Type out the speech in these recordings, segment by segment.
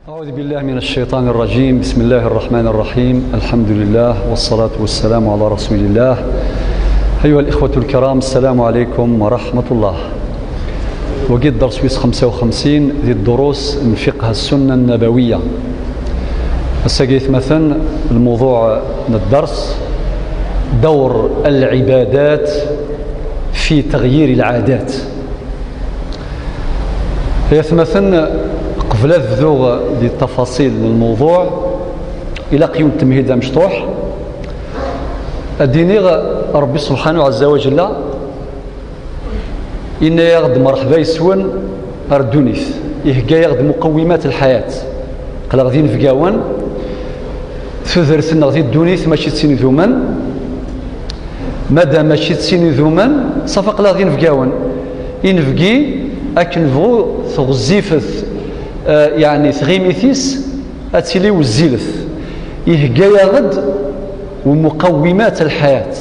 أعوذ بالله من الشيطان الرجيم. بسم الله الرحمن الرحيم. الحمد لله والصلاة والسلام على رسول الله. أيها الإخوة الكرام، السلام عليكم ورحمة الله. وقد درس 55 ذي الدروس من فقه السنة النبوية. السجيث مثلا الموضوع الدرس دور العبادات في تغيير العادات. مثلا قبل الذوق دي التفاصيل الموضوع إلى قيم التمهيد مشطوح الديني ربي سبحانه عز وجل إن يغد مرحبا يسون أردونيث يهجا يغد مقومات الحياة قال غادي في قاوان ثذر سنة غادي الدونيث ماشي تسيني ذومان مادا ماشي تسيني ذومان صفق لا غادي في قاوان إنفقي أكن فغو تغزيفث يعني ثغيميثيس أتيلي والزيلث يهجا يغد ومقومات الحياة.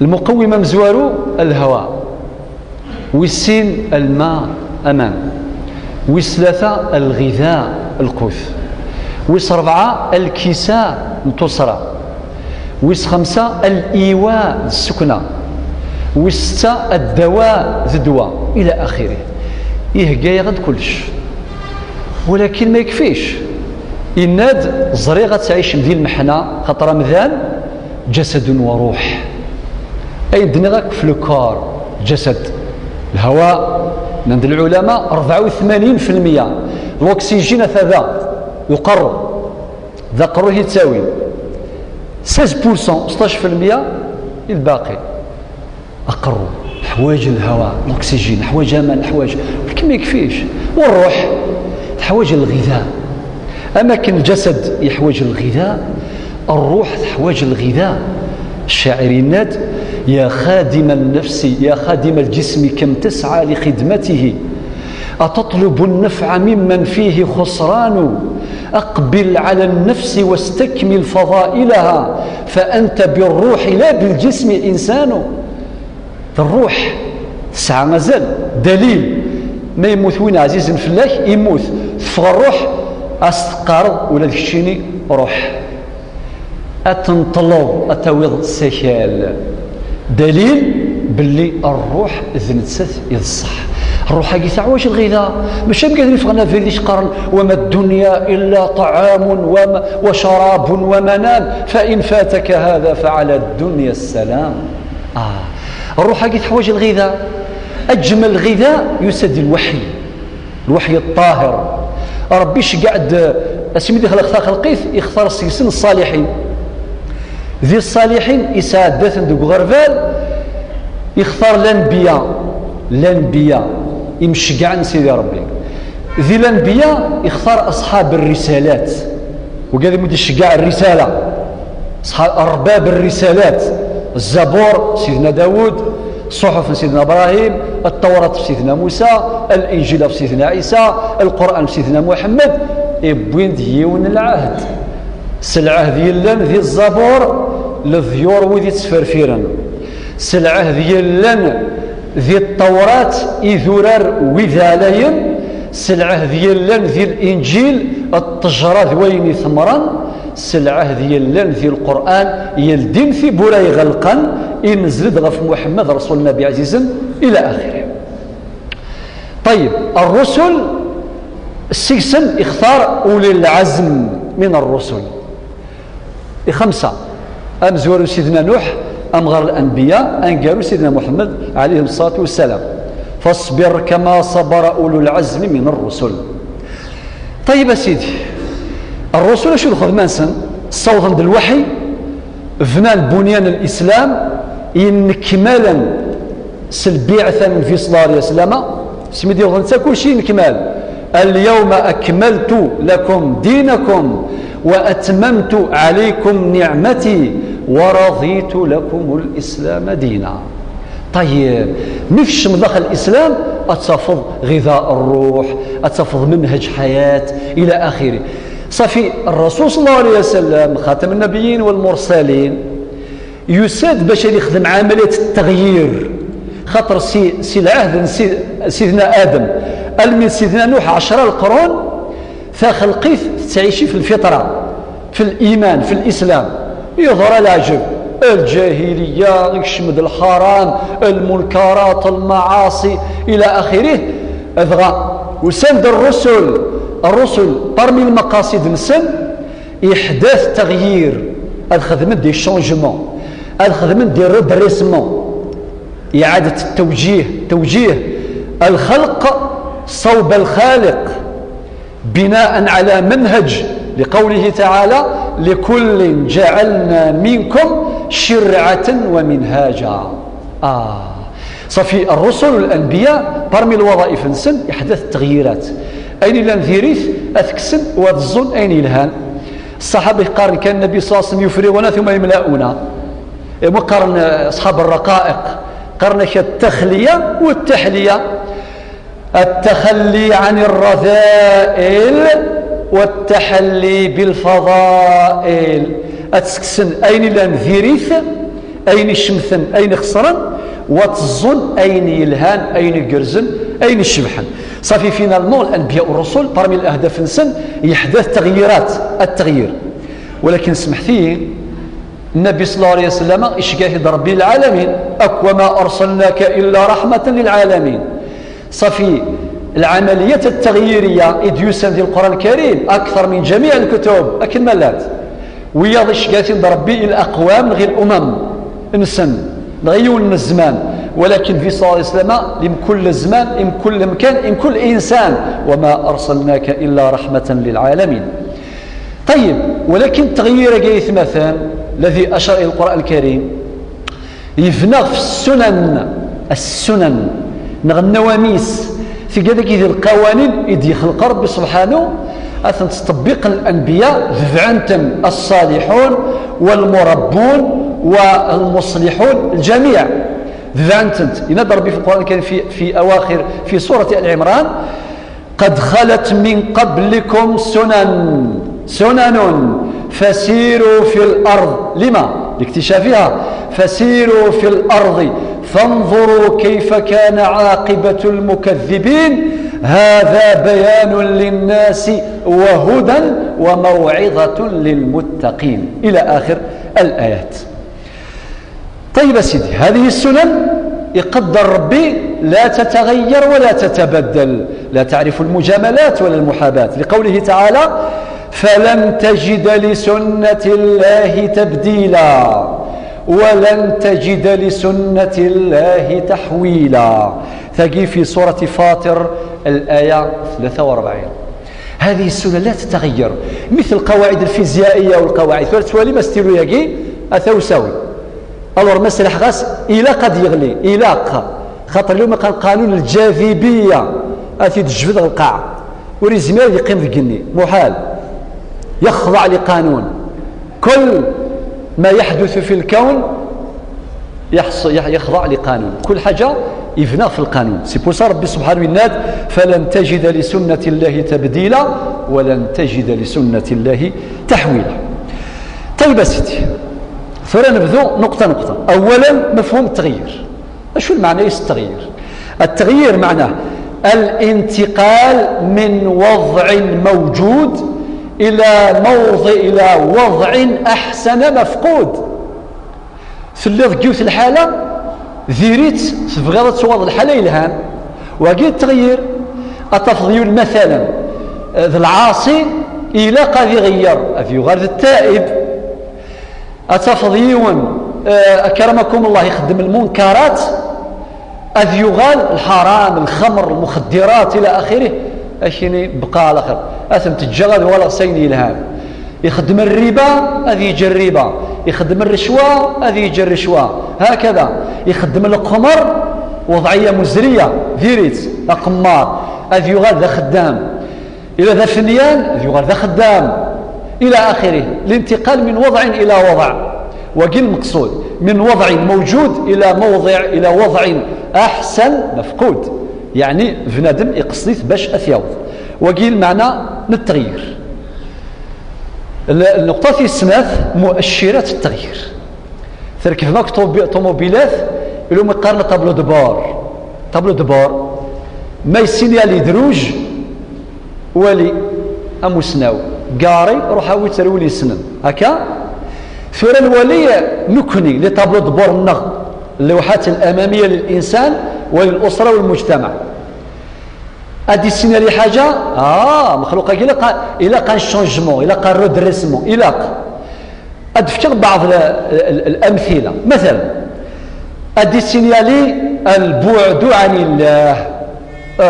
المقومة مزوارو الهواء، والسين الماء أمان، والثلاثة الغذاء القوت، والربعة الكساء التصرى، والخمسة الإيواء السكنة، والستة الدواء ذدوى إلى آخره. يهجا يغد كلش، ولكن ما يكفيش. إناد زريغة تعيش مدين المحنة خطر مذان جسد وروح. أي دنيغك في الكار جسد الهواء عند العلماء 84% الأكسجين ثذا يقر ذا قروه يتساوي 16% 16% الباقي أقروا حوايج الهواء الأكسجين حوايج أمان حوايج، ولكن ما يكفيش. والروح تحوايج الغذاء. أما كان الجسد يحواج الغذاء، الروح تحواج الغذاء. الشاعرين ناد يا خادم النفس يا خادم الجسم كم تسعى لخدمته، أتطلب النفع ممن فيه خسران، أقبل على النفس واستكمل فضائلها، فأنت بالروح لا بالجسم إنسان. الروح تسعى مازال دليل ما يموت وين عزيز فلاح يموت تفغى الروح أستقر ولا دكشيني روح أتنطلب أتويض السكال، دليل باللي الروح ذنتسث يصح. الروح هاكي تعواش الغذاء ماشي قادرين فغنا في ذيش قرن وما الدنيا إلا طعام وشراب ومنام، فإن فاتك هذا فعلى الدنيا السلام. الروح هاكي تحواج الغذاء. أجمل غذاء يسد الوحي الطاهر. ربيش قاعد اسمي خلقيت يختار السلسل الصالحين. ذي الصالحين يساعدات ندوق غرفال يختار الانبياء يمشي قاع سيدي ربي. ذي الانبياء يختار اصحاب الرسالات، وقال يمد يشجع الرساله اصحاب ارباب الرسالات. الزبور سيدنا داود، الصحف سيدنا إبراهيم، التوراة في سيدنا موسى، الإنجيل في سيدنا عيسى، القرآن في سيدنا محمد. يبوين ديون العهد سلعه ديالن ذي الزبور للذيور وذي تسفرفيرن، سلعه ديالن ذي التوراة إذرار وذالين، سلعه ديالن ذي الإنجيل التجرى ذوين ثمرا، سلعه ديالن ذي القرآن يلدين في براي غلقا ينزل غف محمد رسول النبي عزيزا إلى آخره. طيب الرسل السجسن اختار أولي العزم من الرسل خمسة. أمزور سيدنا نوح أمغر الأنبياء أنقروا سيدنا محمد عليه الصلاة والسلام. فاصبر كما صبر أولو العزم من الرسل. طيب سيدي الرسل شو الخذ مانسن صوتا بالوحي فنان بنيان الإسلام ينكمالا سلبيعثا من في صلى الله عليه وسلم سميدي غنسا كل شيء نكمال. اليوم أكملت لكم دينكم وأتممت عليكم نعمتي ورضيت لكم الإسلام دينا. طيب نفش مدخل الإسلام أتفض غذاء الروح، أتفض منهج حياة إلى آخره. صافي الرسول صلى الله عليه وسلم خاتم النبيين والمرسلين يساد باش يخدم عملية التغيير. خاطر سي العهد سيدنا آدم من سيدنا نوح 10 القرون خلقيت تعيشي في الفطرة، في الإيمان، في الإسلام. يظهر العجب الجاهلية، يشمد الحرام، المنكرات، المعاصي إلى آخره. أذغى وسند الرسل parmi المقاصد نسن إحداث تغيير، الخدمة دي شونجمون، الخدمة دي ريدريسمون، إعادة توجيه الخلق صوب الخالق بناء على منهج، لقوله تعالى لكل جعلنا منكم شرعة ومنهاجا. صافي الرسل والأنبياء برمي الوظائف نسن إحداث التغييرات. أين لان ذيريث أثكسن وتظن أين الهان. الصحابة قارن كان النبي صلى الله عليه وسلم يفرغنا ثم يملأنا، وقارن أصحاب الرقائق قرن التخلية والتحلية، التخلي عن الرذائل والتحلي بالفضائل. أتسكسن أين لان ذيريث، أين الشمثن، أين خسرن، وتظن أين يلهان، أين قرزن، أين الشبحن. صافي فينا المول الأنبياء والرسل برمي الأهداف نسن يحدث تغييرات، التغيير. ولكن سمحتيه النبي صلى الله عليه وسلم إشكاه ربي العالمين، وما أرسلناك إلا رحمة للعالمين. صافي العملية التغييرية إذ يسند القرآن الكريم أكثر من جميع الكتب أكن ملات وياض إشكاه ربي الأقوام غير الأمم نسن نغيون الزمان. ولكن في صلى الله عليه وسلم لم كل زمان، لم كل مكان، لم كل إنسان، وما أرسلناك إلا رحمة للعالمين. طيب ولكن تغيير جيث مثلا الذي أشار إلى القرآن الكريم يفنغ في السنن نغ النواميس في كذا كذا القوانين إذ يخلق ربي سبحانه أثن تطبيق الأنبياء ذعنتم الصالحون والمربون والمصلحون الجميع ذعنتم. ينادى ربي في القرآن الكريم في أواخر في سورة آل عمران قد خلت من قبلكم سنن فسيروا في الأرض لما؟ لاكتشافها. فسيروا في الأرض فانظروا كيف كان عاقبة المكذبين هذا بيان للناس وهدى وموعظة للمتقين إلى آخر الآيات. طيب سيدي هذه السنن يقدر ربي لا تتغير ولا تتبدل، لا تعرف المجاملات ولا المحاباة، لقوله تعالى فلن تجد لسنة الله تبديلا ولن تجد لسنة الله تحويلا. تجي في سورة فاطر الآية 43. هذه السنة لا تتغير مثل القواعد الفيزيائية والقواعد فالتوالي ما ستيلو يجي أثوساوي ألور مسرح غاس إلى قد يغلي إلى خاطر اليوم كان قانون الجاذبية أتي تجبد القاع وريزمير يقيم ذقني محال يخضع لقانون. كل ما يحدث في الكون يخضع لقانون، كل حاجة يفنى في القانون. سيبوسا ربي سبحانه يناد فلن تجد لسنة الله تبديلا ولن تجد لسنة الله تحويلا. طيب سيدي فرانا نبدو نقطة. أولا مفهوم التغيير. شو المعنى التغيير؟ التغيير معناه الانتقال من وضع موجود إلى وضع أحسن مفقود. في اللي ضقيوت الحالة ذيريت تبغى تصوض الحالة إلهام وقيل التغيير التفضيل مثلا ذا العاصي إلى قد يغير أذ يغير التائب أتفضيون أكرمكم الله يخدم المنكرات أذ يغال الحرام الخمر المخدرات إلى آخره أشيني بقى على آخر أثم تتجغد ولا سيني الهام يخدم الربا أذ يجي الربا يخدم الرشوة أذ يجي الرشوة هكذا يخدم القمر وضعية مزرية ذيريت قمار أذ يغال ذا خدام إلى ذا فنيان أذ يغال ذا خدام إلى آخره. الانتقال من وضع إلى وضع وقل مقصود من وضع موجود إلى وضع أحسن مفقود، يعني بنادم يقصديت باش أثيوض وقيل معنى التغيير. النقطة الثالثة مؤشرات التغيير. تركب هناك طوموبيلات اللي هم يقارن طابلو دبار ما يسينيالي دروج ولي أمسناو قاري روح هاوي ترولي سنن هكا ثورة الولي نكني لطابلو دبور النغ اللوحات الأمامية للإنسان وللأسرة والمجتمع هذه السنة لحاجة مخلوقة إلا قان شونجمون إلا قان رودريسمون إلا أدفتر بعض الأمثلة مثلا هذه السنة لي البعد عن الله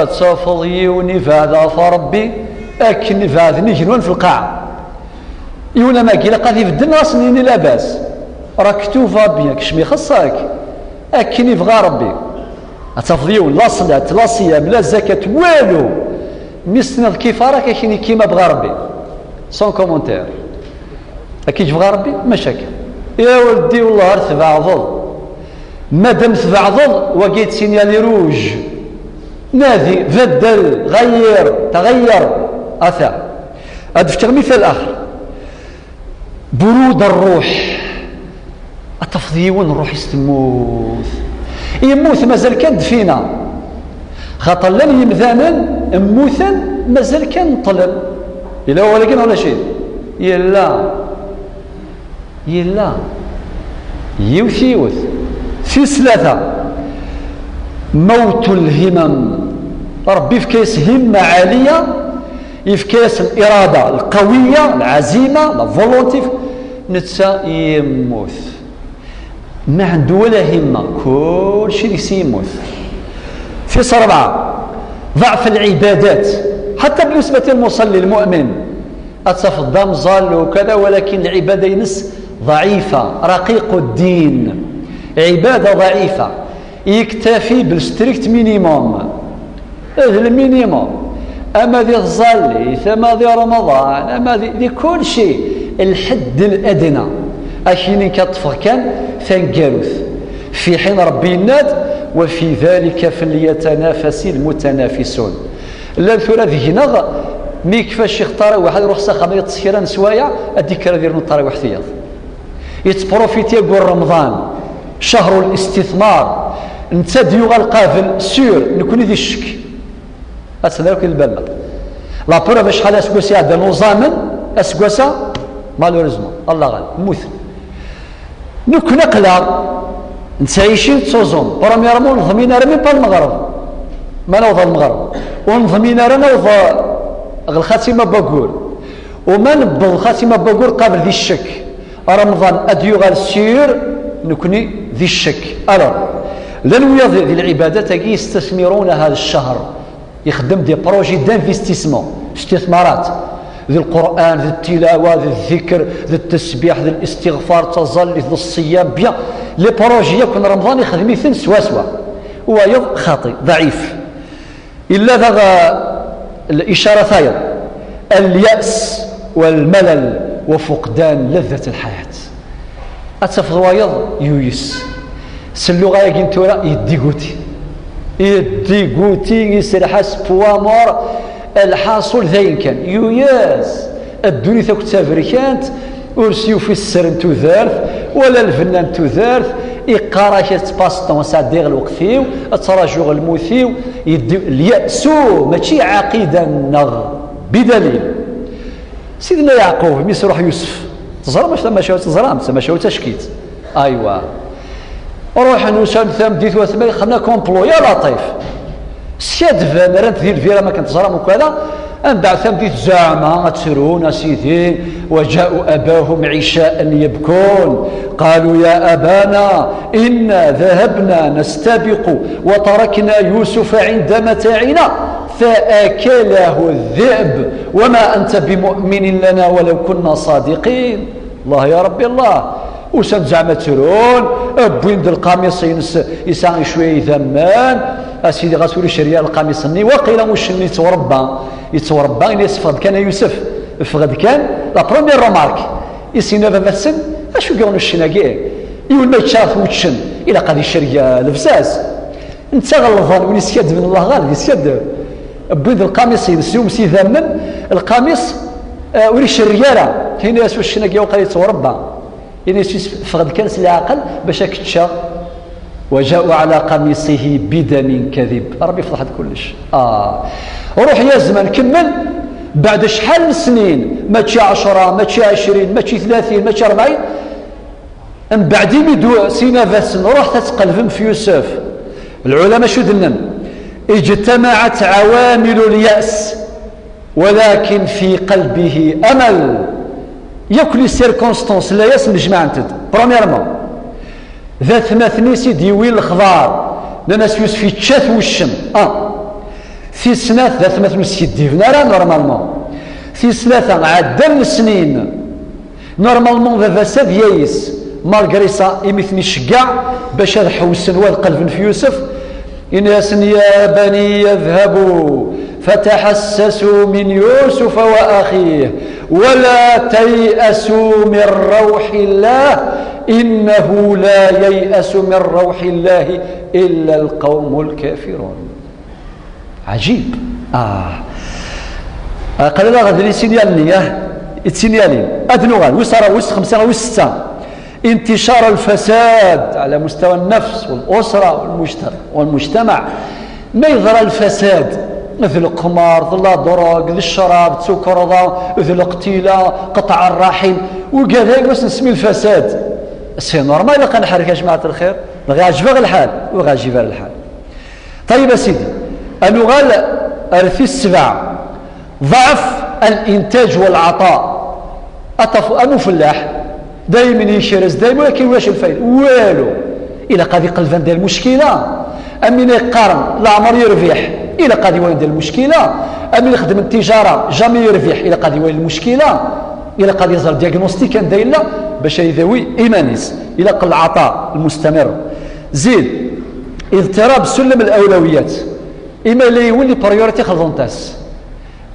تصفضيوني فهذا فربي أكني فهذا نجنون في القاعة يونا ما قيل قاذي في الدنيا صنيني لاباس راكتوفا بيان كشمي خصك أكني فغا ربي أتصفضيون لا صلاة لا صيام لا زكاة والو مسند الكفارة كيكني كيما بغا ربي سون كومونتير أكيد بغا ربي مشاكل يا ولدي والله تبعضل مادام تبعضل وقيت سينيالي روج نادي بدل غير تغير أثر أدفتر مثال آخر برود الروح التفضيون الروح يموت مازال كان دفينا خاطر لن يمذانا موثا مازال كان طلب إلا هو لكن ولا شيء يلا يوث في ثلاثة موت الهمم ربي في كيس همة عالية في كيس الإرادة القوية العزيمة الفولونتيف نتسا يموت ما عنده ولا همة كل شيء يموت في صربعة ضعف العبادات حتى بالنسبة للمصلي المؤمن أتصف الدم ظل وكذا ولكن العبادة ينس ضعيفة رقيق الدين عبادة ضعيفة يكتفي بالستريكت مينيموم المينيموم أما ذي الظل أما ذي رمضان أما ذي كل شيء الحد الأدنى أكيني كطفر كان ثنقاروث في حين ربي الناد وفي ذلك فليتنافس المتنافسون لا ثلاث هنا مي كيفاش يختار واحد يروح ساخا يتسكر نسوايع هذيك راه دير نطاري واحد ثياض يتبروفيتي يقول رمضان شهر الاستثمار انت ديو غالقافل سور نكون ذي الشك أتسنى البلة لا بروف شحال اسكوسي هذا نظاما اسكوسا مالوريزمون الله غالب موث نكون نقلا نتعيشين تصوزون براميرمون نظمينا رمي بالمغرب ما نوضى المغرب ونظمينا راه نوضى الخاتمه باكور وما نبض الخاتمه باكور قابل ذي الشك رمضان اديو غال سير نكوني ذي الشك الو لنويا ذي العبادات كي يستثمرون هذا الشهر يخدم دي بروجي دانفستيسمون استثمارات ذي القرآن ذي التلاوة ذي الذكر ذي التسبيح ذي الاستغفار تظل ذي الصيام بيان لي بروجي يكون رمضان يخدم يثن سوا هو خاطئ ضعيف إلا ذا الإشارة ثاير اليأس والملل وفقدان لذة الحياة أتفضوايض يويس سلو غاية كنتورا يديقوتي يسرحس بوامور الحاصل ذاين كان يوياس الدنيا ثاك تافريكانت ورسيو في السرن تذارث ولا الفنان تذارث إقارة كتباسطون ساديغ الوقفيو التراجع الموثيو اليأسو ماشي عقيدة النغ بدليل سيدنا يعقوب ميس روح يوسف تزرى باش لما شاو تزرى ما شاو تشكيت ايوا روح نوسان ثم ديت وثمانية خلنا كومبلو يا لطيف سياد فان رانت ذي الفيرا ما كنت تزرى وكذا ان بعد ثم ديت زعما تسرون سيدي وجاءوا اباهم عشاء يبكون قالوا يا ابانا انا ذهبنا نستبق وتركنا يوسف عند متاعنا فاكله الذئب وما انت بمؤمن لنا ولو كنا صادقين الله يا ربي الله وسن زعما ترون بوين القميص يسان شويه ذمان اسيدي غاسولي شريا القميص ني وقيلا واش ني يتوربا يصفد كان يوسف فغد كان لا بروميير رومارك يسينا بابا السن اشو قالوا الشناقي يقول ما يتشاف وتشن الى قاد الشريا الفزاز انت غلظان وين يسيد من الله غالب يسيد بوين القميص يسيوم سي ذمن القميص وريش الرجاله هنا يسوى الشناقي وقال يتوربا يعني فقد كان العقل باش كتشا وجاءوا على قميصه بدم كذب ربي فضحت كلش روح يا زمان كمل بعد شحال من سنين، ماشي 10 ماشي 20 ماشي 30 ماشي 40، من بعد يدو سينا فاس نروح تتقلبم في يوسف. العلماء شو دلنا؟ اجتمعت عوامل اليأس ولكن في قلبه أمل. ياكل سيركونستونس لا ياس مجمع انت برومييرمون ذات مثني سيدي وين الخضار لناس يوسف يتشاف والشم في سنة ذات مثل سيدي فنارا نورمالمون في ثلاثة عدل سنين نورمالمون ذا فساد يايس مالغريسا يمثني شقع باش حوسن والقلب في يوسف. إناس يا بني يذهبوا فتحسسوا من يوسف وأخيه ولا تيأسوا من روح الله إنه لا ييأس من روح الله إلا القوم الكافرون. عجيب. قال لا غادي سينيالني سينيالين أدنوغان وصار وس 5 وس 6 انتشار الفساد على مستوى النفس والأسرة والمجتمع. ما يظهر الفساد مثل القمار ذل الدروغ ذل الشراب السكر ذل الاقتيلة قطع الرحم وكذا واش نسمي الفساد. سي نورمال الا كنحرك يا جماعة الخير غيعجبها الحال وغيعجبها الحال. طيب سيدي النغال أرثي السبع ضعف الإنتاج والعطاء. أنو فلاح دائما يشرز دائما ولكن واش الفايدة والو. إلا قاضي قلبان ديال المشكلة أمين يقارن لا عمر يربح إلا قاضي وين ديال المشكلة أمين يخدم التجارة جامي يربح إلا قاضي وين المشكلة إلا قاضي يزال دياغنوستيك كان داير لا باش يذوي إيمانيس إلا قل العطاء المستمر. زيد اضطراب سلم الأولويات إما اللي يولي بريوريتي خلطونتاس.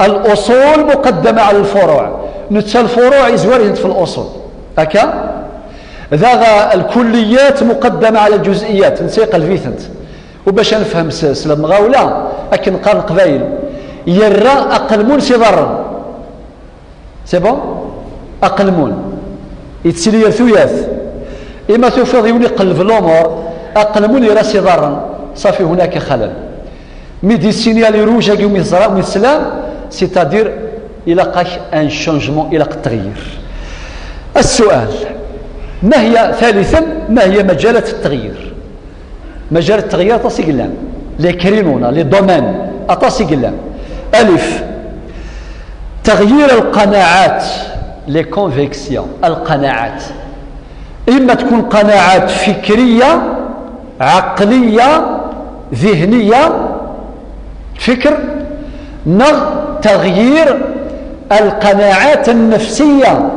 الأصول مقدمة على الفروع نتا الفروع يزوار في الأصول هكا ذا الكليات مقدمة على الجزئيات نسيق الفيثنت. وباش نفهم سلام غاولا أكن قارن قبايل يرى أقلمون سيضرن سي بون أقلمون يتسلي يرثوياث إما توفيض يولي قلب الأمور أقلمون يرى سيضرن صافي هناك خلل. ميدي سينيالي روجا يوم السلام سيتادير إلى قاش أن شونجمون إلى التغيير. السؤال ما هي ثالثا ما هي مجالات التغيير؟ مجال التغيير أطاسي قلان لي كريمونا لي دومين أطاسي قلان. ألف تغيير القناعات لي كونفيكسيون. القناعات إما تكون قناعات فكرية عقلية ذهنية فكر تغيير القناعات النفسية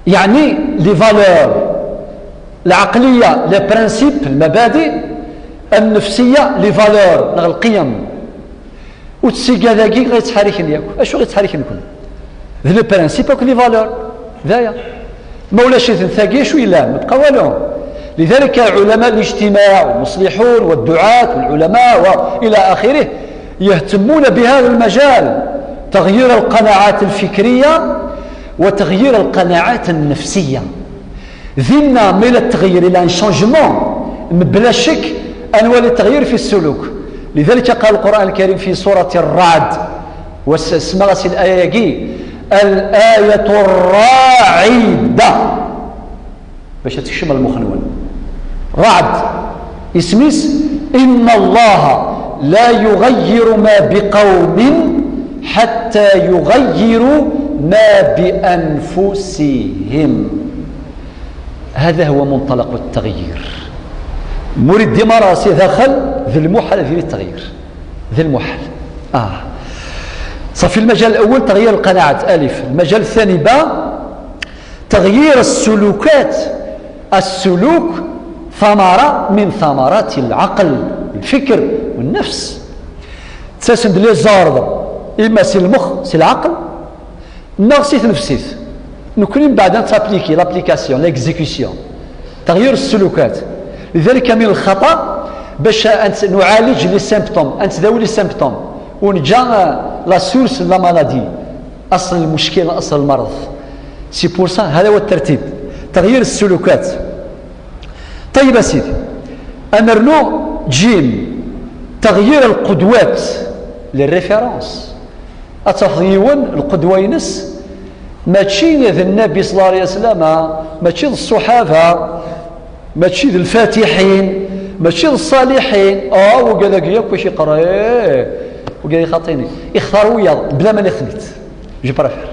يعني لي فالور العقلية لي برانسيب المبادئ النفسية لي فالور القيم وتسيقى ذاكي غيتحركني ياكو اشو غيتحركني كل ذي لي برانسيب وكل لي فالور ذايا مولاش ثاقي شو إلا مبقى والو. لذلك علماء الاجتماع والمصلحون والدعاة والعلماء وإلى آخره يهتمون بهذا المجال تغيير القناعات الفكرية وتغيير القناعات النفسية. ذينا من التغيير إلى ان شانجمون بلا شك أنواع التغيير في السلوك. لذلك قال القرآن الكريم في سورة الرعد واسمها الآية الآية الراعدة باش تشمل المخنون رعد اسميس إن الله لا يغير ما بقوم حتى يغيروا ما بأنفسهم. هذا هو منطلق التغيير. مريد ديما راسي دخل ذي المحل في التغيير ذي المحل صافي. المجال الأول تغيير القناعات ألف. المجال الثاني باء تغيير السلوكات. السلوك ثمرة من ثمرات العقل الفكر والنفس. تساسند لي زارد إما سي المخ سي العقل نغسيت نفسيت نكون بعد تابليكي لابليكاسيون ليكزيكسيون تغيير السلوكات. لذلك من الخطأ باش نعالج لي سيمبتوم نتداوي لي سيمبتوم ونجا لا سورس لا مالادي أصل المشكلة أصل المرض. سي بور سا هذا هو الترتيب تغيير السلوكات. طيب سيدي أمرنو جيم تغيير القدوات للريفيرونس. أتفضيون القدوة ينس ماشي ذي النبي صلى الله عليه وسلم، ماشي ذي الصحابة، ماشي ذي الفاتحين، ماشي ذي الصالحين. وكذاك ياك واش يقرا وقال خاطيني اختار ويا بلا ما نخليت جو بريفير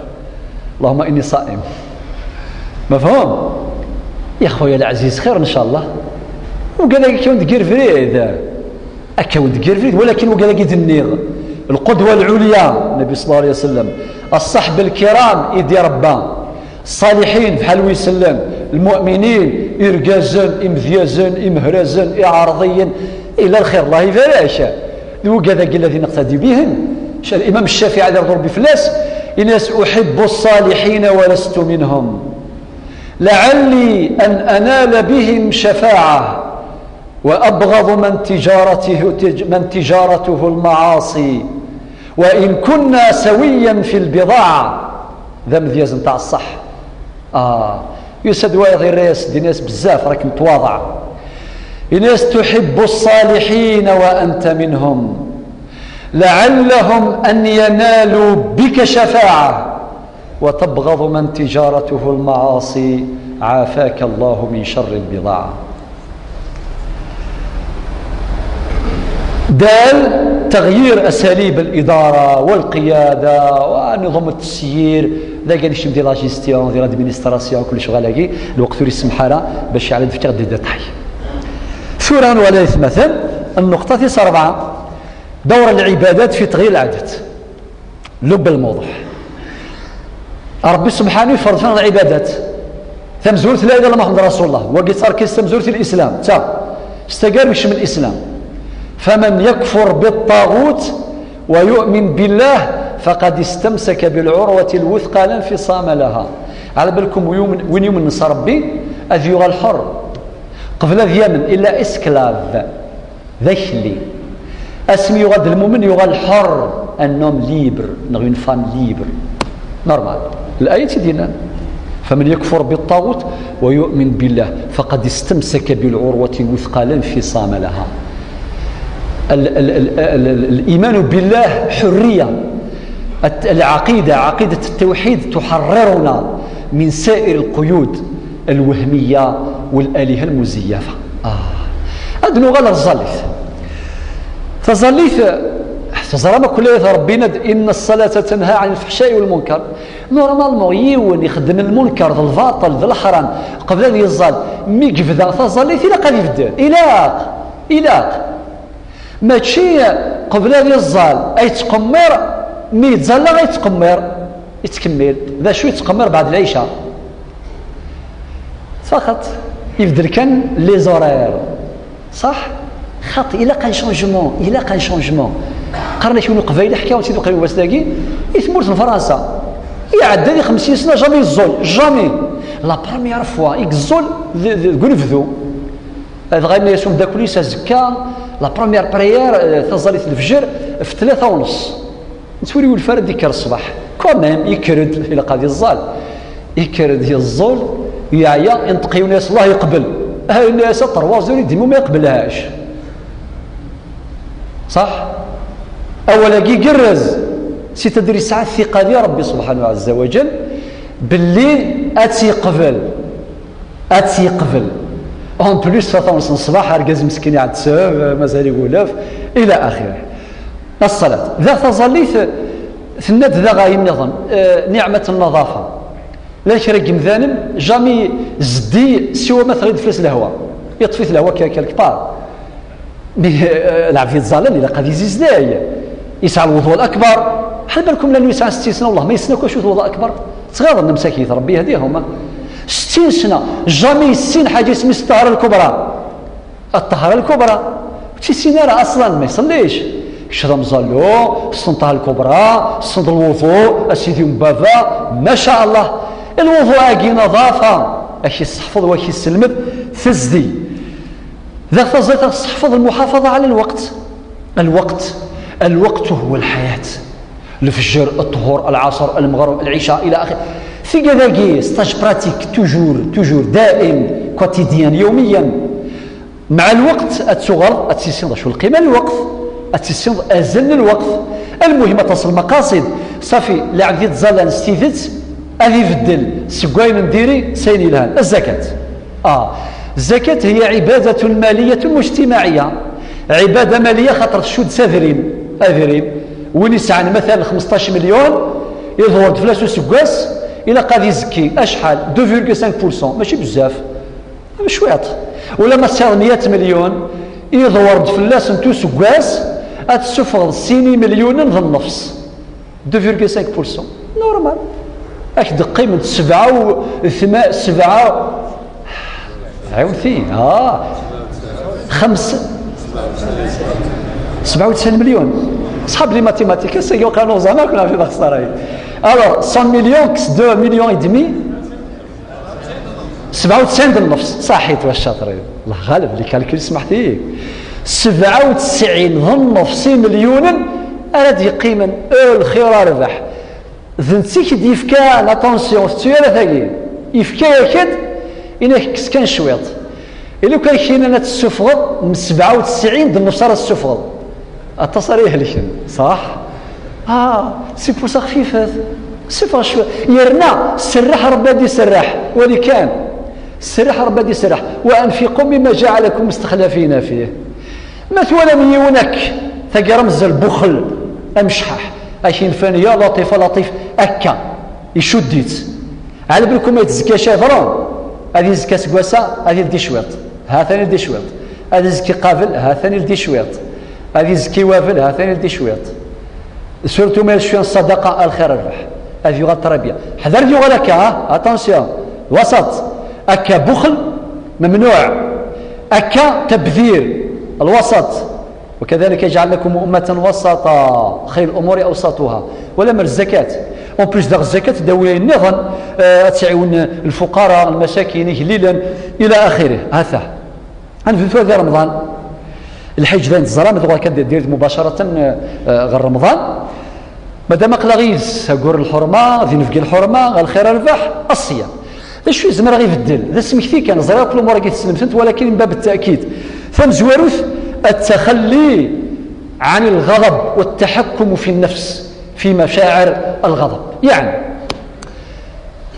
اللهم اني صائم. مفهوم يا خويا العزيز؟ خير ان شاء الله. وقال لك كون دير فريد اكون دير فريد، ولكن وقال لك يدنيغ القدوه العليا النبي صلى الله عليه وسلم، الصحب الكرام يدي ربا، الصالحين بحال ويسلم، المؤمنين إرجازا إمذيازا إمهرازا إعارضيا إلى الخير الله يفرش. وكذا الذين نقتدي بهم. الإمام الشافعي عليه رضي فلاس إناس أحب الصالحين ولست منهم لعلي أن أنال بهم شفاعة وأبغض من تجارته المعاصي وإن كنا سويا في البضاعة. ذا مذياز نتاع الصح. يسد غير الراس دي ناس بزاف راك متواضع. ناس تحب الصالحين وأنت منهم لعلهم أن ينالوا بك شفاعة وتبغض من تجارته المعاصي عافاك الله من شر البضاعة. دال تغيير أساليب الإدارة والقيادة ونظام التسيير ذا قال يشم ديال لاجيستيون ديال لادمينستراسيون كل شغل هكي الوقت يسمح لها باش على دفتر دي ديتاي. ثورا وليس مثلا النقطة 4 دور العبادات في تغيير العادات. لب الموضوع ربي سبحانه يفرض فينا العبادات ثمزورت لا اله الا محمد رسول الله وقيت صار كيستمزورت الاسلام تا استقر مش من الاسلام. فمن يكفر بالطاغوت ويؤمن بالله فقد استمسك بالعروة الوثقى لا انفصام لها. على بالكم وين يوم نص ربي اذ يغى الحر قبل ذي يمن الا اسكلاف ذيخلي اسمي يغاد المؤمن يغى الحر النوم ليبر نغين فام ليبر نورمال. الآية دينا فمن يكفر بالطاغوت ويؤمن بالله فقد استمسك بالعروة الوثقى لا انفصام لها. الإيمان بالله حرية. العقيدة عقيدة التوحيد تحررنا من سائر القيود الوهمية والآلهة المزيفة. أدنو غير الظليث تزرم كل ربنا إن الصلاة تنهى عن الفحشاء والمنكر. نورمالمون يون يخدم المنكر ذا الباطل ذا الحرام قبل أن يزال مي كفدا تظليث إلا قال يبدأ إلاق ماشي قبل أن يزال أي تقمر مي يتزال غير يتكمل ذا شو يتقمر بعد العشاء فقط يبدل كان لي زورير صح خاطئ. إلا كان شونجمون قرنا شنو قبيله حكاو سيدو قريب واسلاكي يثمرت في فرنسا يعدى لي 50 سنه جامي الزول جامي لا بروميير فوا الزول كنفذو هذا غير يسوم داكولي زكا لا بروميير بريير تزاليت الفجر في 3:30 نتوريو الفرد يكر الصباح كوميم يكرد الى قاضي الزال يكرد هي الزول يعيا ينتقيو ناس الله يقبل هاي الناس طروازوري ديما ما يقبلهاش صح. اولا كي قرز سي تدري ساعه الثقه ديال ربي سبحانه عز وجل باللي اتي قبل اون بليس 3:30 الصباح اركز مسكين يعد ساب مازال يقول الى اخره. الصلاه ذا تظليث ثنات ذا غاي النظام نعمه النظافه لا شرك مذانم جامي زدي سوى مثلا يدفلس الهواء يطفي الهواء كالكبار العفيت ظالم الى قد يزيد يسعى الوضوء الاكبر. حل بالكم لانه يسعى 60 سنه والله ما يسناكوش الوضوء الاكبر صغار مساكين ربي يهديهم 60 سنه جامي السين حاجه اسمها الطهاره الكبرى شي سيناره اصلا ما يصليش شرم زالو السنطه الكبرى السنط الوضوء اسيدي مبافا ما شاء الله الوضوء اكي نظافه اش يستحفظ واش يسلمد تزدي ذا فضلت تحفظ المحافظه على الوقت هو الحياه. الفجر الطهور العصر المغرب العشاء الى اخره في كذاكي ستاج براتيك توجور دائم كوتيديان يوميا. مع الوقت اتشغل اتسيسين شو القيمه الوقت اتسيسين ازل الوقت المهم تصل المقاصد صافي لا عندي تزال نستيدت هذه يبدل سكواين نديري سيني لها الزكاة. الزكاة هي عبادة مالية مجتمعية، عبادة مالية خاطر شود أذرين وين يسعن مثلا 15 مليون يظهر فلاسو سكواس إلا قاد يزكي أشحال 2.5% ماشي بزاف شويط، ولا مثلا 100 مليون يظهر فلاس نتو سكواس أتسفغ سيني مليون ذا النفس 2.5% نورمال. اش دقي من 7 عاود فيه 97 مليون. صحاب لي ماتيماتيك سيو قانون زعما كنا في الخساره. الوغ 100 مليون كس 2 مليون ودمي 97 د النفس صحيت واش شاطرين الله غالب اللي كالكول سمحت لي 97 ذا النفس مليون هذه قيمه الخير ربح ذنتيك ديفكا اتونسيون ستيرا ثاقي يفكا كد انك كان شويط الا كان كاين تسفغ من 97 د النفس راه السفغ التصريح لك صح سي بوسا خفيفه صفر شويه يرنا سرح ربي دي سرح ولي كان سرح ربي دي سرح وانفقوا مما جعلكم مستخلفين فيه مثلا مليونك ثقي رمز البخل امشحح اكين فانيه لطيف اكا يشديت على بالكم ما يتزكى شافرون هذه زكا سكواسا هذه دي شويط ها ثاني دي شويط هذه زكي قابل ها ثاني دي شويط هذه زكي وافل ها ثاني دي شويط سورتو ما شويه الصدقه الخير الربح هذه يغا التربيه حذر يغا لك اتونسيون وسط اكا بخل ممنوع اكا تبذير الوسط وكذلك يجعل لكم أمة وسطا خير الأمور أوسطها ولا من الزكاة اون بليس داغ الزكاة داوي النظام تعاون الفقراء المساكين هليلا إلى آخره. هذا غنفوتو هذا رمضان الحج ذا الزرام دغيا كدير مباشرة غير رمضان مادام قلاغيز كور الحرمة ذي نفقي الحرمة الخير الربح الصيام شوي زمر غيبدل ذا سمكتي كان زرا كل الأمور كيتسلمت ولكن من باب التأكيد فمزواروث التخلي عن الغضب والتحكم في النفس في مشاعر الغضب. يعني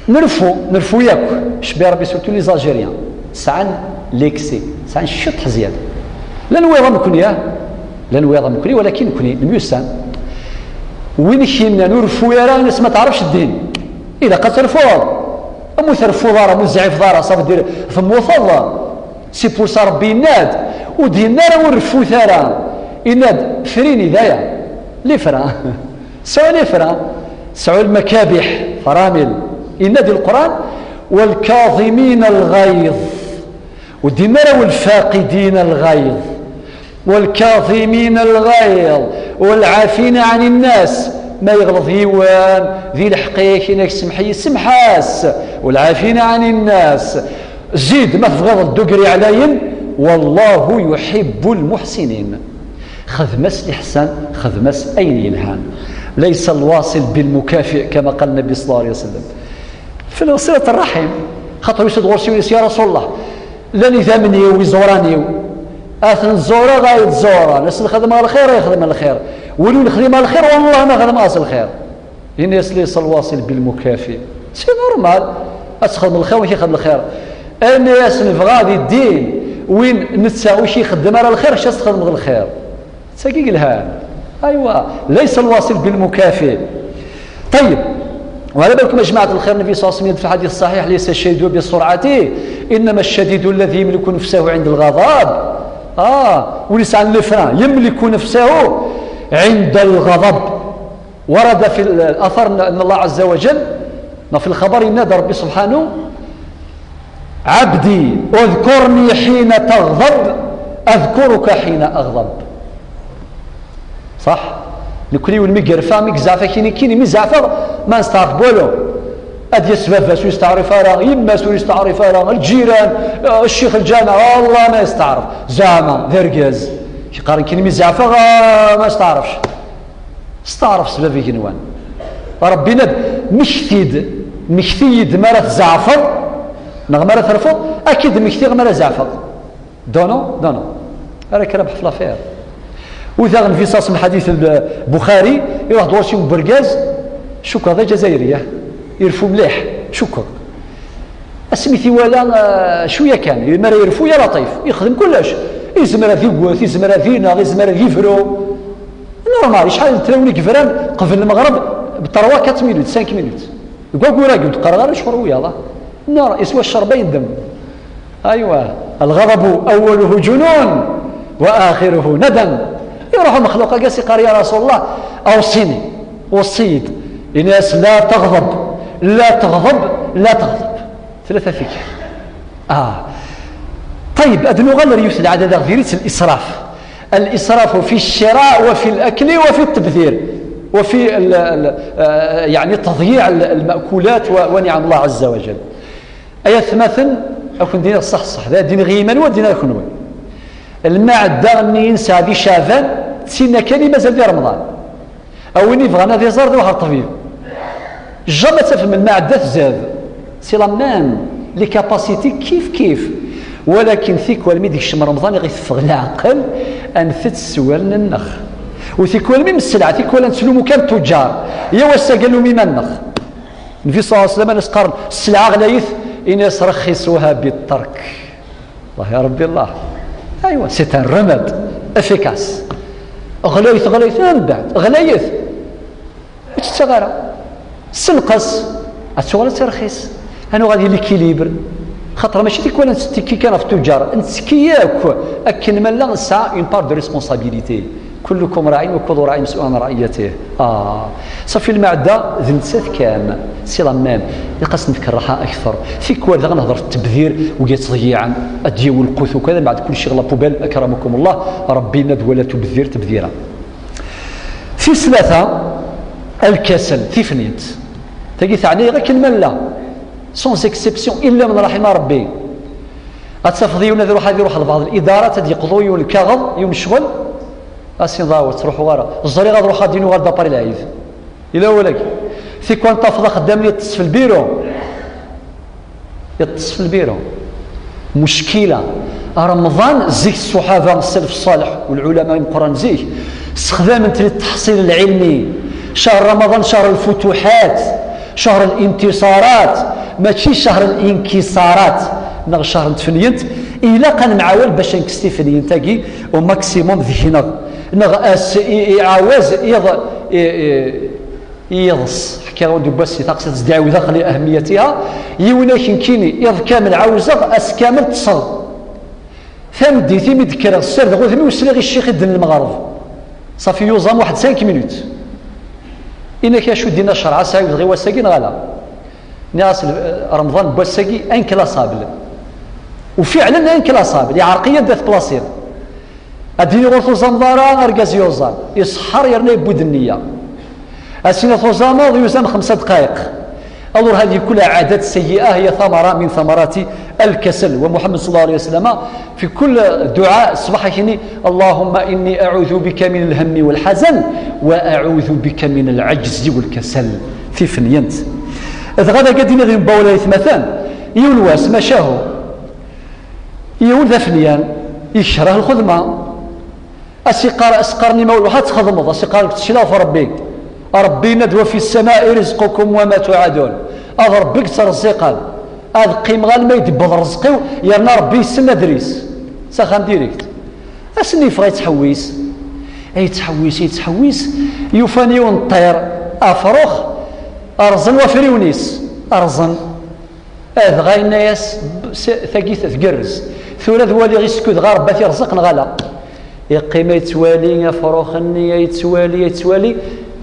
نرفو ياك شبي ربي سورتو لي زالجيريان سعن ليكسي سعن الشط زياده لا نويضه مكنيه ولكن كوني الميوسان وين كينا نرفو يا راه الناس ما تعرفش الدين اذا قد ترفض امو ترفض راه مزعف دار صافي دير ثم وفض سي بور سا ربي يناد ودينا راه ورفو ثرا يناد فريني ذايا لي فرا سوا لي فرا سعوا المكابح فرامل ينادي القران والكاظمين الغيظ ودينا راه والفاقدين الغيظ والكاظمين الغيظ والعافين عن الناس ما يغلظ يوان ذي الحقيق انك سمحي سمحاس والعافين عن الناس زيد ما تغلظ الدقري عليهم والله يحب المحسنين. خذ مس الإحسان خذ مس أين يلهان ليس الواصل بالمكافئ كما قال النبي صلى الله عليه وسلم في صلة الرحم خاطر يسد غرسي يا رسول الله لاني ثامني ويزوراني اثن الزوره غايد زوره ناس نخدم على الخير يخدم على الخير ولو نخدم على الخير والله ما خدم اصل الخير الناس ليس الواصل بالمكافئ سي نورمال تخدم الخير وكي يخدم الخير الناس نبغى الدين وين نتساوي شي يخدم على الخير اش تخدم على الخير تساقي لها ايوا ليس الواصل بالمكافئ. طيب وعلى بالكم يا جماعه الخير النبي صلى الله عليه وسلم في الحديث الصحيح ليس الشديد بسرعه انما الشديد الذي يملك نفسه عند الغضب وليس عن الافران يملك نفسه عند الغضب. ورد في الاثر ان الله عز وجل في الخبر ينادى ربي سبحانه عبدي اذكرني حين تغضب اذكرك حين اغضب صح لكل والميقرفا ميك زعفا كيني مزعفا ما نستعرف بولو ادي السبب سو يستعرف راه يما سو يستعرف راه الجيران الشيخ الجامع والله ما يستعرف زعما ذرقاز كيقارن كيني مزعفا ما يستعرفش استعرف سبب كنوان ربي ند مكثيد مرة زعفر مرة ترفض اكيد مكثي مرة زعفر دونو هذا كلام في لافير وإذا في صاص من حديث البخاري يروح دور شي برقاز شكر هذا جزائري يرفو مليح شكر اسميتي ولا شويه كان ما يرفو يا لطيف يخدم كلش يزمر ذي يزمر ذينا يزمر ذيفرو نورمال شحال تراوني كفران قبل المغرب ب 4 مينوت 5 مينوت يقول قلت قرر شهور يلا نار يسوى الشربين الدم ايوه الغضب اوله جنون واخره ندم يروح مخلوق قاسي قال يا رسول الله اوصيني وصيت الناس لا تغضب لا تغضب لا تغضب 3 فكر طيب أدنو غير يوسل عدد غيريت الإسراف في الشراء وفي الأكل وفي التبذير وفي يعني تضييع المأكولات ونعم الله عز وجل أيات مثل أكون دينا الصح ذا دين غيمان ودينا كنوي المعدة أني ينسى ذي شافان تسينا كلمة زال دي رمضان أو إني فغانا ذي زار ذي وحر طبيب جمع تفهم المعدة زاد سي لامان لي كاباسيتي كيف ولكن ثيك والمي ديك الشم رمضان يغيثفغ العقل انثت سوالنا النخ وثيك والمي من السلعه ثيك ولا نسلمو كان التجار يا واسا قالوا ميما النخ النبي صلى الله عليه وسلم نسقر السلعه غلايث اناس رخصوها بالترك الله يا ربي الله ايوا سي ان رمد افيكاس غلايث من بعد غلايث تشتغل سنقص اتشغل ترخيص انا غادي ليكيليبر خاطر ماشي ديك ولا نستكي كان في التجار نتسكياك اكن من لا سا اون بار دو ريسبونسابيلتي كلكم راع وكل راع مسؤول عن رعيته صافي المعده ذنسات كام سي لا ميم يقاس نكرهها اكثر فيك ولا غنهضر في التبذير وقيت تضييعا ادي والقوث وكذا بعد كل شيء غلا بوبال اكرمكم الله ربي ند ولا تبذير تبذيرا في 3 الكسل ثيفنيت تجي ثاني غير كلمه لا سونس اكسبسيون الا من رحم ربي اتفضيون يروح لبعض الادارات هاد يقضوا يوم الكاغض يوم الشغل اسين ضاوت تروحوا ورا الزري غادي نروح غادي نوار داباري العيد الا ولك في كون طافضه خدام لي يتصل في البيرو مشكله رمضان زيك الصحابه السلف الصالح والعلماء القران زيك استخدام التحصيل العلمي شهر رمضان شهر الفتوحات شهر الانتصارات ماشي شهر الانكسارات نغ شهر تفنينت الا كان معاول باش نكستي فنينتاكي وماكسيموم ذهنا نغ عاوز يضص حكى ودي بس تقصد تدعو داخل اهميتها يوناكن كيني يض كامل عاوزه اس كامل تصل ثم ديتي مذكر السر غوث وسلغي الشيخ الدين المغرب صافي يوزام واحد 5 مينوت إنك شو دينا شرعة سايد غير وساقين غلا ناس رمضان بوساقي ان كلاسابل وفعلا ان كلاسابل يعرقيا دات بلاصير اديني غوثو زنبارا ارقاز يوزان يسحر يرني بود النية اسينا ثوزاما يوزان 5 دقائق أول هذه كلها عادات سيئة هي ثمرة من ثمرات الكسل ومحمد صلى الله عليه وسلم في كل دعاء صباحه اللهم إني أعوذ بك من الهم والحزن وأعوذ بك من العجز والكسل في فنينت إذا غدا قدنا ذي مباولة مثلا يولواس مشاهو يول ذا فنيان يشره الخدمة أسقرني مولوحات خدمة أسقار تشلاف ربي ندوى في السماء رزقكم وما توعدون ربك ترزقا هذا قيم غال ما يدبض رزقي يرنا ربي السنة دريس ساخان ديريكت اسني فغا يتحويس يتحويس يوفاني ونطير افروخ ارزن وفريونيس ارزن هذا غاي الناس ثقيث تقرز ثورة ذوالي غيسكود غا رباتي رزقنا غلا يقيم يتوالي يفروخ النية يتوالي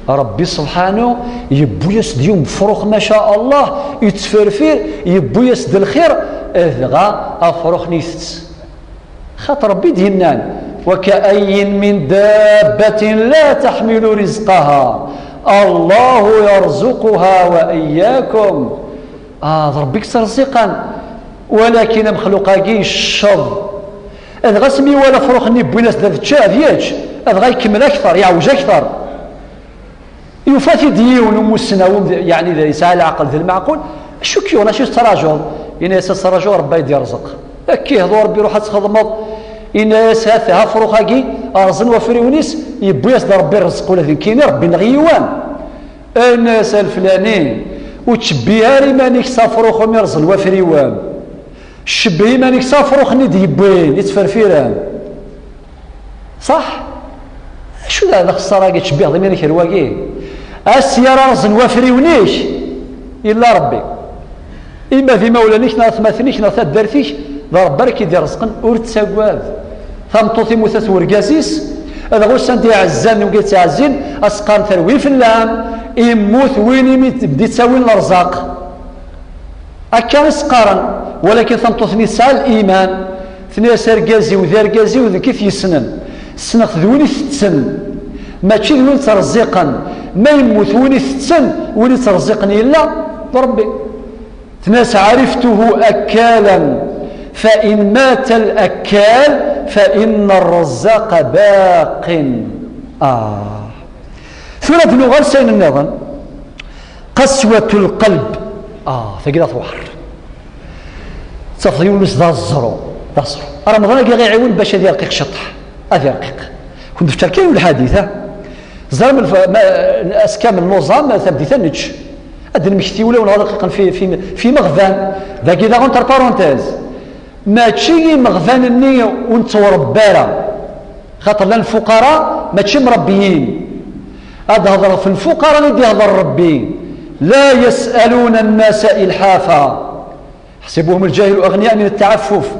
ربي سبحانه يبو يسد يوم فروخ ما شاء الله يتفرفر يبو يسد الخير اذغى افروخ نيثت خاطر ربي دينان وكأي من دابة لا تحمل رزقها الله يرزقها وإياكم ربك ترزقا ولكن مخلوقاكي الشر اذغى سمي ولا فروخ نيبو ناس دابت شاف ياج اذغى يكمل اكثر يعوج اكثر يفاتي ديون ومسنا يعني اذا يسعى العقل ذي المعقول شو كيونا شو تراجع إن يساس تراجع ربي يدي يرزق كي هذو ربي يروح تخدمض إن يساس ها فروخاكي أرزن وفريونيس يبو يسد ربي يرزق ولا ذي كيني ربي نغيوان الناس الفلانيين وتشبيها لي مانيك صافروخ ومرز الوفريوان شبهي مانيك صافروخ ندي يبوين يتفرفيران صح شو هذا خسارة تشبيه ضميرك الواقي السيارة رز الوفريونيش إلا ربي إما في مولانيك ناس مثنيك ناس دارتيك ضرب برك يدير رزقا ورتساقواد ثمطوثي مثاث ورقاسيس هذا غوش سانتي عزان وقيت عزين أسقان ثروي في اللام يموت وين بديت تساوي الأرزاق أكان سقارا ولكن ثمطوثني سال الإيمان ثنيا سرقازي وذارقازي وذا كيف يسنن السنة ذوني ثتسن ماشي ذوني ترزقا ما يموت وين ثتسن وين ترزقني إلا بربي ناس عرفته أكالا فإن مات الأكال فإن الرزاق باق ثلاث لغة سين النظام قسوة القلب ثقيلة وحر تفضيل نس ذا الزرو رمضان كي غيعاون باش هذه رقيق شطح هذه رقيق كنت في تركيا والحديثة زرم الأسكام النظام تبدي ثنج هاد المكتي ولا رقيقا في مغفان ذاك إذا غنتر بارونتيز ماشي مغفان النية وانت وربارة خاطر لان الفقراء ماشي مربيين هذا هضر في الفقراء اللي يهضر ربي لا يسألون الناس إلحافا حسبوهم الجاهل أغنياء من التعفف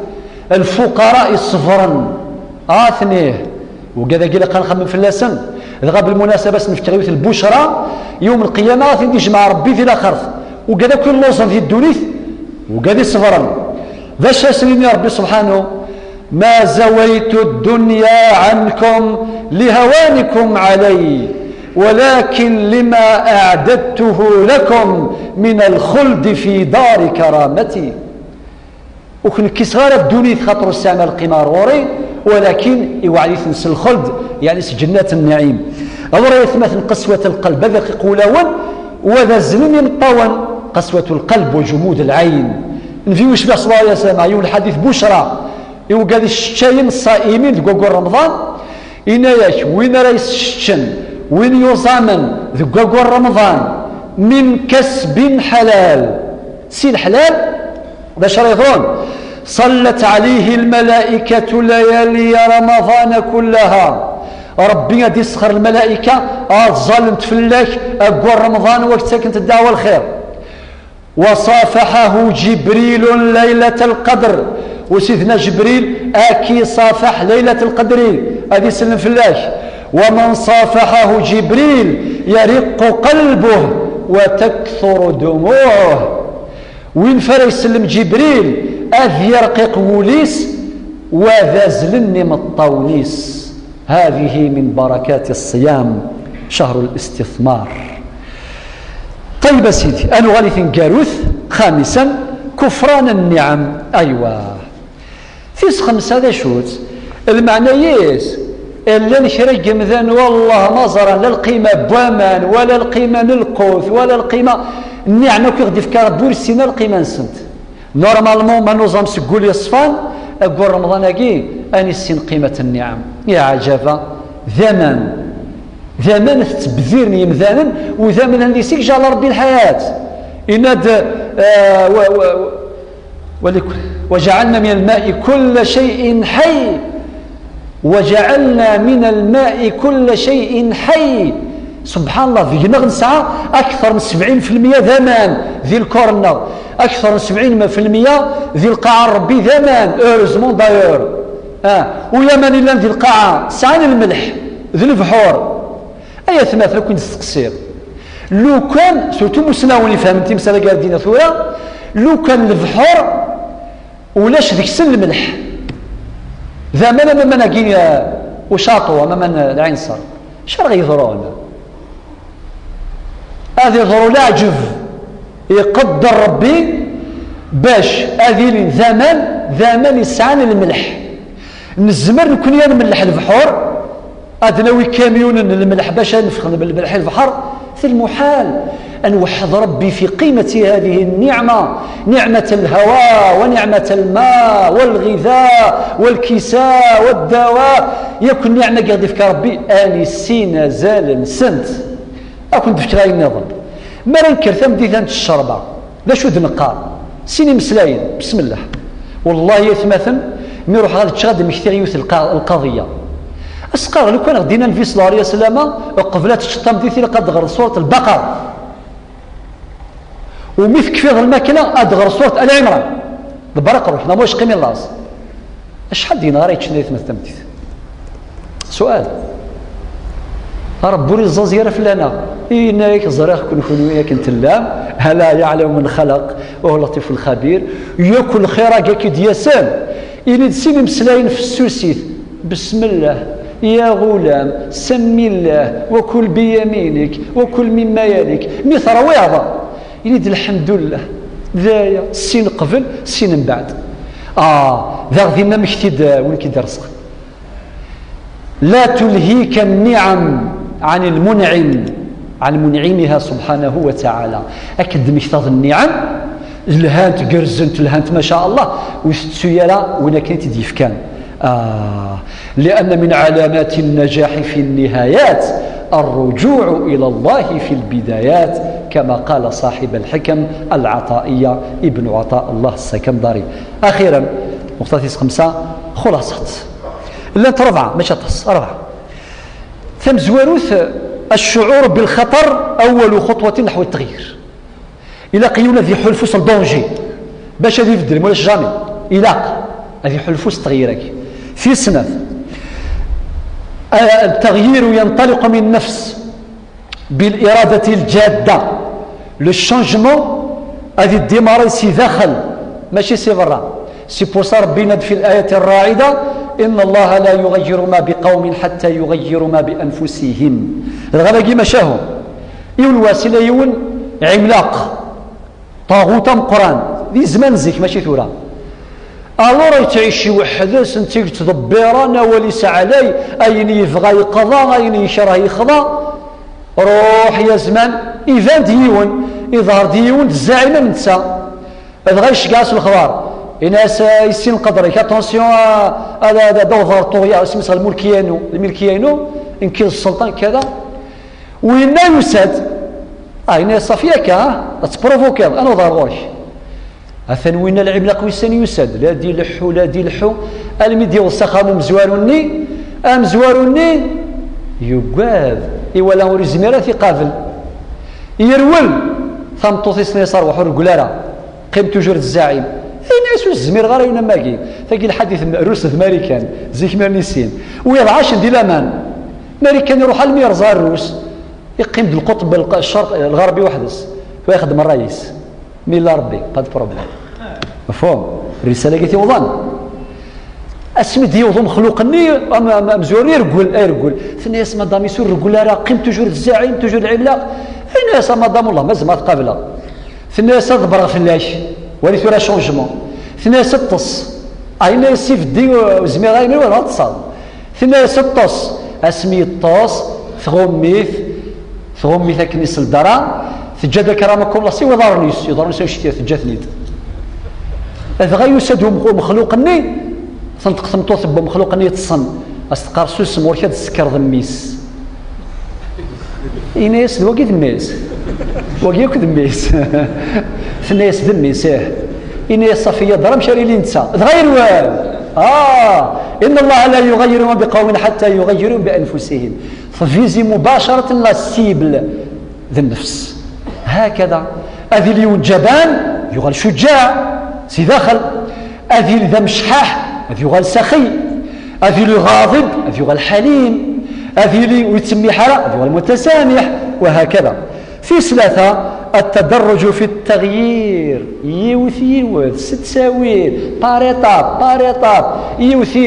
الفقراء الصفرا ثنيه وكذا كي لقى نخمم في اللسان ذا بالمناسبة نفتغيو البشرى يوم القيامة غادي يجمع ربي في الآخر وكذا كل لوصن في الدنيا وكذا صفرا باش يسلمني ربي سبحانه ما زويت الدنيا عنكم لهوانكم علي ولكن لما أعددته لكم من الخلد في دار كرامتي وكن كسغارة الدنيا خاطر السامة القمار وري ولكن يوعد تنسى الخلد يعني جنات النعيم أولا يثمث قسوة القلب هذا يقولون وذا زلم ينطون قسوة القلب وجمود العين نفي وش بيصل الله يا سلام عيون الحديث بشرى يوقع الشاين الصائمين تقول رمضان إناياش وين رايس الشن وين يصامن تقول رمضان من كسب حلال سين حلال باش يظن صلت عليه الملائكة ليالي رمضان كلها ربي غادي يسخر الملائكة ظلمت فلاك أقوى رمضان وقت كنت الدعوة الخير وصافحه جبريل ليلة القدر وسيدنا جبريل أكي صافح ليلة القدر هذه سلم فلاك ومن صافحه جبريل يرق قلبه وتكثر دموعه وين فرا يسلم جبريل أذ يرقق وليس وذا زلني مطونيس هذه من بركات الصيام شهر الاستثمار طيب سيدي أنا غالي كاروث خامسا كفران النعم أيوة فيس خمسة هذا شوت المعنى يس إلا نشرق مذن والله نظرا لا القيمة بوامان ولا القيمة للقوث ولا القيمة النعمة كي غدي فكار بورسينا القيمة نسنت نورمالمون ما نظام سقول يصفان أقول رمضان أكي أني السين قيمة النعم يا عجبا ذمان تبذيرني يمذانا وذمان اللي سيك جعل ربي الحياة إناد وجعلنا من الماء كل شيء حي وجعلنا من الماء كل شيء حي سبحان الله في جنغ نسعى أكثر من 70% ذمان ذي الكورنا أكثر من 70% ذي القاعة ربي ذمان أورزمون دايور ويمن إلا ذي القاعة سعان الملح ذي البحور أي ثماث لو كنت تقصير لو كان سورتو مسلاوني فهمتي مسألة قاردين ثورة لو كان البحور ولاش ذيك سن الملح ذا من أكين وشاطوا من العين صار شرغ يضرون هذه ضروا لا عجب يقدر ربي باش هذه ذامان يسعان الملح نزمر نكون نملح البحور أدناوي كاميون الملح باش نفخذ بالملح البحر في المحال أن وحد ربي في قيمة هذه النعمة نعمة الهواء ونعمة الماء والغذاء والكساء والدواء يكون نعمة قاعد في ربي آني السين زال سنت أكون تفكر أي النظام ما ننكر ثمدي الشربة لا شو دنقار سيني مسلاين بسم الله والله يثمثن ميروح غادي تشغل مكثير يوث القضية أسقار لو كان غدينا النبي صلى الله عليه وسلم قبلات الشطام ديثي لقد غير سورة البقرة ومثك في الماكينة أدغر سورة آل عمران البرق روح ما واش قيمي اللاص شحال دينا غير يتشنا يثمث تمديث سؤال ربوري الزازيرة فلانا إنك زريخ كن فنويك انت اللام هلا يعلم من خلق وهو اللطيف الخبير ياكل خيرا كاكي دياسان إلي تسيني مسلاين في السوسيث بسم الله يا غلام سمي الله وكل بيمينك وكل مما يليك مثل رويضة إلي الحمد لله ذايا السين قبل السين من بعد ذا غدينا مكتيد وين كي درسق لا تلهيك النعم عن المنعم عن منعمها سبحانه وتعالى أكد مكتاض النعم الهانت قرزنت الهانت ما شاء الله وستسيلا وين كانت ديفكان لأن من علامات النجاح في النهايات الرجوع إلى الله في البدايات كما قال صاحب الحكم العطائية ابن عطاء الله السكندري. أخيرا نقطة 5 خلاصة لا ربعة مش تص 4 ثم زواروث الشعور بالخطر أول خطوة نحو التغيير إلى قيونا ذي حلفوس الدونجي باش هذه يفدر مولاش جامي إلاق هذه حلفوس تغييرك في سنة التغيير ينطلق من النفس بالإرادة الجادة لو شانجمون هذه الديماري سي داخل ماشي سي برا سي بوصا ربي في الآية الراعدة إن الله لا يغير ما بقوم حتى يغيروا ما بأنفسهم الغلاقي مشاهم يون واسلة يون عملاق طاغوت قرآن ذي زمان زيك ماشي ثورة الو تعيش شي وحداس انت تدبر انا وليس علي اين يبغى يقضى اين يشرى يخضى روح يا زمان اذا ديون يظهر ديون الزاعمه ننسى هذا غير شكاس الخضار الناس يسين قدرك اتونسيون هذا دوظر طويا اسمه الملكيانو ان كاين السلطان كذا وين يساد الناس صافيك تبروفوكي انا ضروري أثن وين العملاق ويسان يساد لا دي لحو لا دي لحو الميديا والسخام مزواروني مزواروني يقاد ولا وري زميرات يقابل يرول ثمطوطي سنيصار وحور قلارة قيم توجور الزعيم ناس الزمير غير يونا ماكي ثقيل الحديث روس ماريكان زيك مارنيسين ويضعاش ندي لامان ماريكان يروح على الميرزا الروس يقيم بالقطب الشرق الغربي وحدس ويخدم الرئيس ميلا ربي باد بروبليم مفهوم الرساله قالت وظن اسمد يوضو مخلوقني مزورني يرقل الناس مادام يسور رقل راه قيم توجور الزعيم توجور العملاق الناس مادام الله مازال ما تقابلها الناس تضبر فلاش ولي ثورا شونجمون الناس تطس الناس يفدي وزمير ايمن ولا تصال الناس تطس اسمي الطاس ثغميث كنيس الدرا ثجاد كرامكم الله سي وضارنيس يضارنيس وشتي ثجاتنيد هذا غير يسدهم مخلوقني تنتقسم توثب مخلوقني تصن استقار سوس موركاد السكر ذميس إناس واقي ذميس واقي ذميس ثنايس ذميس إناس صفية درهم شاري لي نتسا غير وال إن الله لا يغير ما بقوم حتى يغيروا بأنفسهم ففيزي مباشرة لا سيبل ذي النفس هكذا أذي اللي جبان يغال شجاع سي داخل أذي اللي ذا مشحاح أذي يغال سخي أذي اللي غاضب أذي يغال حليم أذي اللي ويتسمي حلا أذي يغال متسامح وهكذا في 3 التدرج في التغيير يوث ستساوير باريطاب يوث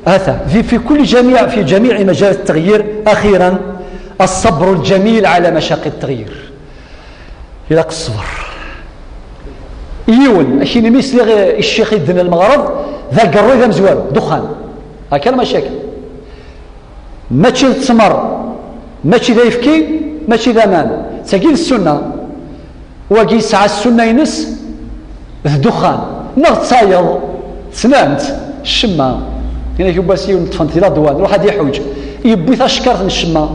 هذا في كل في جميع مجال التغيير. أخيرا الصبر الجميل على مشاق التغيير إلى الصبر يون أشيني مثل الشيخ يدنا المغرب ذا قروي ذا مزوال دخان هكذا مشاكل ماشي التمر ماشي ذا يفكي ماشي ذا مان تقيل السنة واقي ساعة السنة ينس الدخان نغتصايض سنامت الشمة هنا يباسي ونطفنت لا دوان روح هاد يحوج يبي ثا شكرت من الشمة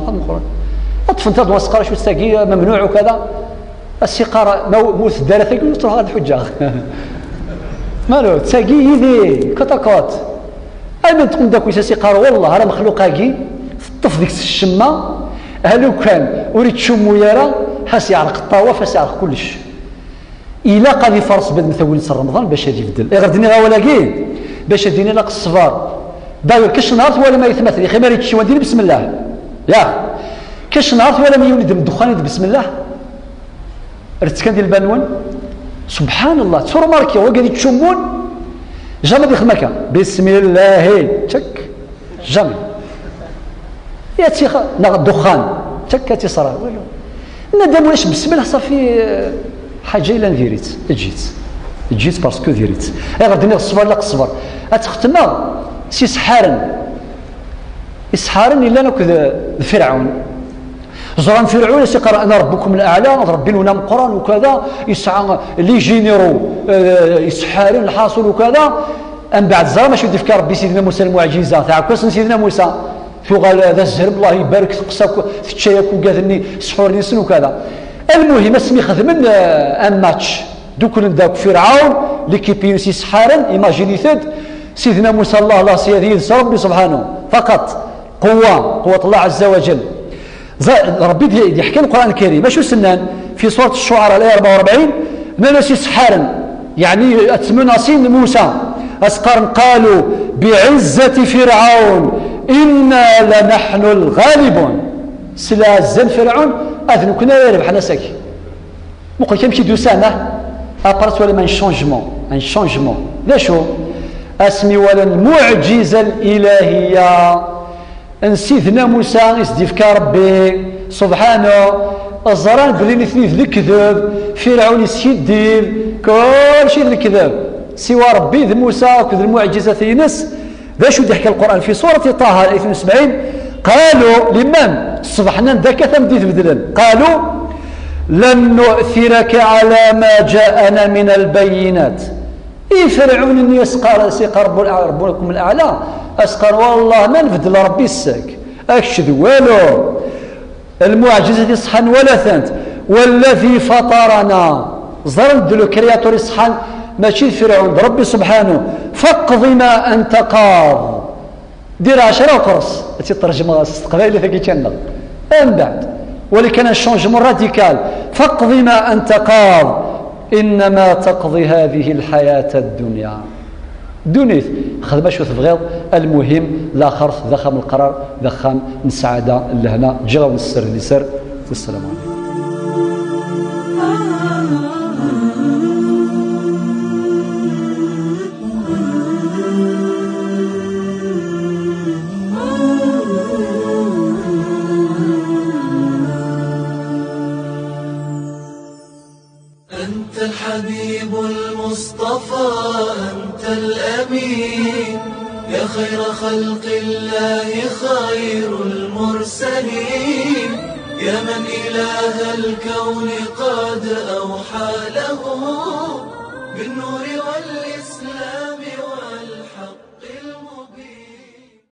اطفن انت السقاره شو تساقي ممنوع وكذا السقاره موت دار ثقيل تروح هذه الحجه مالو تساقي يدي كوت اي من تكون داك سقاره والله راه مخلوقاكي طف ديك الشمه هلو كان اريد شمو يرى حاس يعرق الطواف حاس يعرق كلش الا قال فرص بد مثول رمضان باش هادي يبدل غير ديني غا ولاكي باش ديني لاق الصفار داير كاش نهار ولا ما يتمثل يا اخي ما ريتش ودير بسم الله يا كاش نهار ولا ما يولد الدخان بسم الله رت كان ديال البنون سبحان الله تصور ماركي هو قاعد تشمون جامي ديال خمكه بسم الله تك جامي يا تيخ الدخان تك تيصرا والو ندم واش بسم الله صافي حاجه الا نديريت جيت باسكو ديريت غير دنيا الصبر لا الصبر اتختمها سي سحارن الا نكذ فرعون زران فرعون سيقرا انا ربكم الاعلى ربي لنا من القران وكذا يسعى لي جينيرو يسحارن الحاصل وكذا ان بعد زرا ماشي يدي فكر ربي سيدنا موسى المعجزه تاع كوس سيدنا موسى في قال هذا الزهرب الله يبارك تقساك في تشايك وقاذني سحور نسن وكذا المهم اسمي خدم ان ماتش دوك نداك فرعون ليكيبي سي سحارن ايماجينيتد سيدنا موسى الله لا سيدي ربي سبحانه فقط قوه الله عز وجل ربي يحكي القران الكريم ماشي سنان في سوره الشعراء الايه 44 ناسي سحارا يعني اتمناسين موسى اسقارن قالوا بعزه فرعون انا لنحن الغالبون سلا زن فرعون اذن كنا يربح انا ساكي ممكن كيمشي دوسانه ابارت ولا من شونجمون لا شو اسمي ولا المعجزه الالهيه سيدنا موسى يستدفك ربي سبحانه الزران بلي نثنيث الكذب فرعون يسيدير كل شيء الكذب سوى ربي ذي موسى وكذ المعجزة ينس ذا شو يحكي القرآن في سورة طه 72 قالوا لمن صبحنا ذاك ثم ديث بدلن قالوا لن نؤثرك على ما جاءنا من البينات فرعون اني يسقى ربكم الاعلى اسقر والله ما نفدل ربي الساك اكشد والو المعجزه يصحن ولا ثانت والذي فطرنا زرد له كرياتور يصحن ماشي فرعون ربي سبحانه فاقض ما انت قاض دير 10 وقرص تترجم قبائل ثقي كان من بعد ولكن الشونجمون راديكال فاقض ما انت قاض انما تقضي هذه الحياه الدنيا دونيت خدمه شو تبغيض المهم لا خرف ذخم القرار ذخم السعاده لهنا جرى والسر لسر والسلام عليكم. أنت الحبيب المصطفى أنت الأمين يا خير خلق الله خير المرسلين يا من إله الكون قد أوحى له بالنور والإسلام.